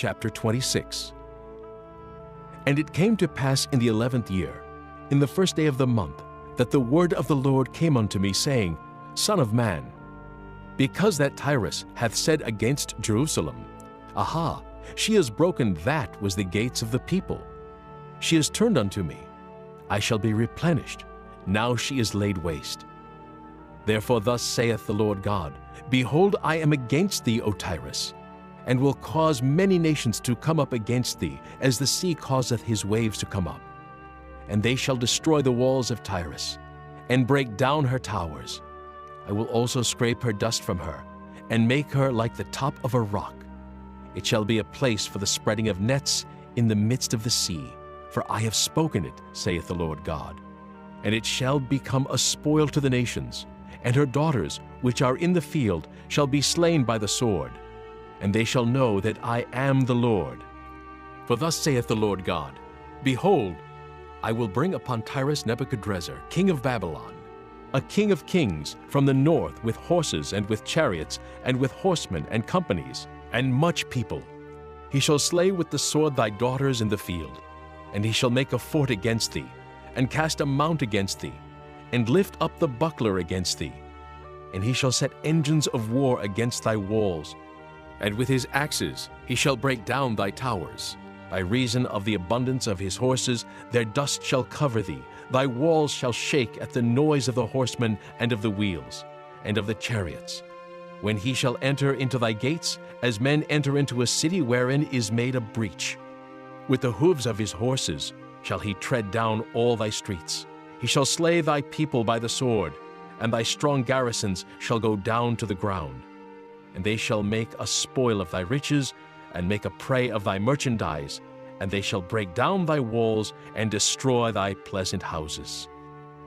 Chapter 26. And it came to pass in the 11th year, in the first day of the month, that the word of the Lord came unto me, saying, Son of man, because that Tyrus hath said against Jerusalem, Aha, she has broken that was the gates of the people. She is turned unto me. I shall be replenished. Now she is laid waste. Therefore thus saith the Lord God, Behold, I am against thee, O Tyrus, and will cause many nations to come up against thee, as the sea causeth his waves to come up. And they shall destroy the walls of Tyrus, and break down her towers. I will also scrape her dust from her, and make her like the top of a rock. It shall be a place for the spreading of nets in the midst of the sea, for I have spoken it, saith the Lord God. And it shall become a spoil to the nations, and her daughters, which are in the field, shall be slain by the sword. And they shall know that I am the Lord. For thus saith the Lord God, Behold, I will bring upon Tyrus Nebuchadrezzar, king of Babylon, a king of kings from the north, with horses and with chariots, and with horsemen and companies, and much people. He shall slay with the sword thy daughters in the field, and he shall make a fort against thee, and cast a mount against thee, and lift up the buckler against thee. And he shall set engines of war against thy walls, and with his axes he shall break down thy towers. By reason of the abundance of his horses, their dust shall cover thee. Thy walls shall shake at the noise of the horsemen and of the wheels, and of the chariots. When he shall enter into thy gates, as men enter into a city wherein is made a breach. With the hoofs of his horses shall he tread down all thy streets. He shall slay thy people by the sword, and thy strong garrisons shall go down to the ground. And they shall make a spoil of thy riches, and make a prey of thy merchandise, and they shall break down thy walls, and destroy thy pleasant houses.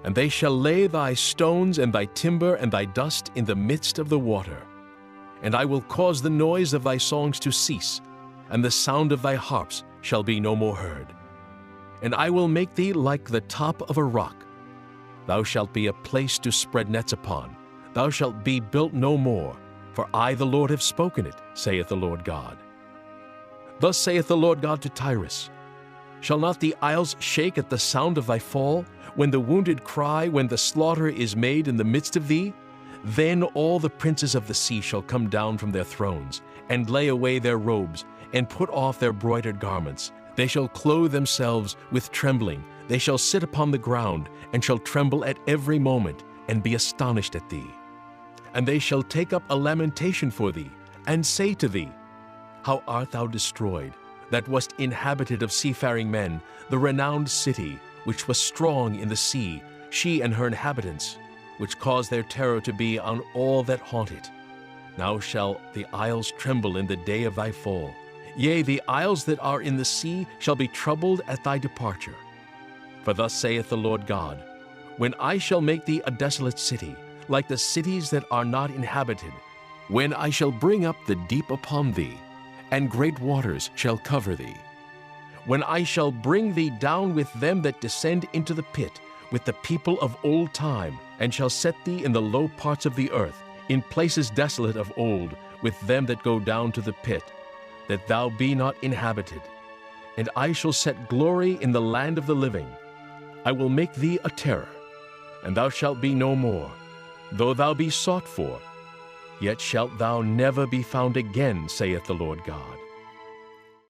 And they shall lay thy stones and thy timber and thy dust in the midst of the water. And I will cause the noise of thy songs to cease, and the sound of thy harps shall be no more heard. And I will make thee like the top of a rock. Thou shalt be a place to spread nets upon. Thou shalt be built no more, for I the Lord have spoken it, saith the Lord God. Thus saith the Lord God to Tyrus, Shall not the isles shake at the sound of thy fall, when the wounded cry, when the slaughter is made in the midst of thee? Then all the princes of the sea shall come down from their thrones, and lay away their robes, and put off their broidered garments. They shall clothe themselves with trembling. They shall sit upon the ground, and shall tremble at every moment, and be astonished at thee. And they shall take up a lamentation for thee, and say to thee, How art thou destroyed, that wast inhabited of seafaring men, the renowned city, which was strong in the sea, she and her inhabitants, which caused their terror to be on all that haunt it. Now shall the isles tremble in the day of thy fall. Yea, the isles that are in the sea shall be troubled at thy departure. For thus saith the Lord God, When I shall make thee a desolate city, like the cities that are not inhabited, when I shall bring up the deep upon thee, and great waters shall cover thee, when I shall bring thee down with them that descend into the pit, with the people of old time, and shall set thee in the low parts of the earth, in places desolate of old, with them that go down to the pit, that thou be not inhabited. And I shall set glory in the land of the living. I will make thee a terror, and thou shalt be no more. Though thou be sought for, yet shalt thou never be found again, saith the Lord God.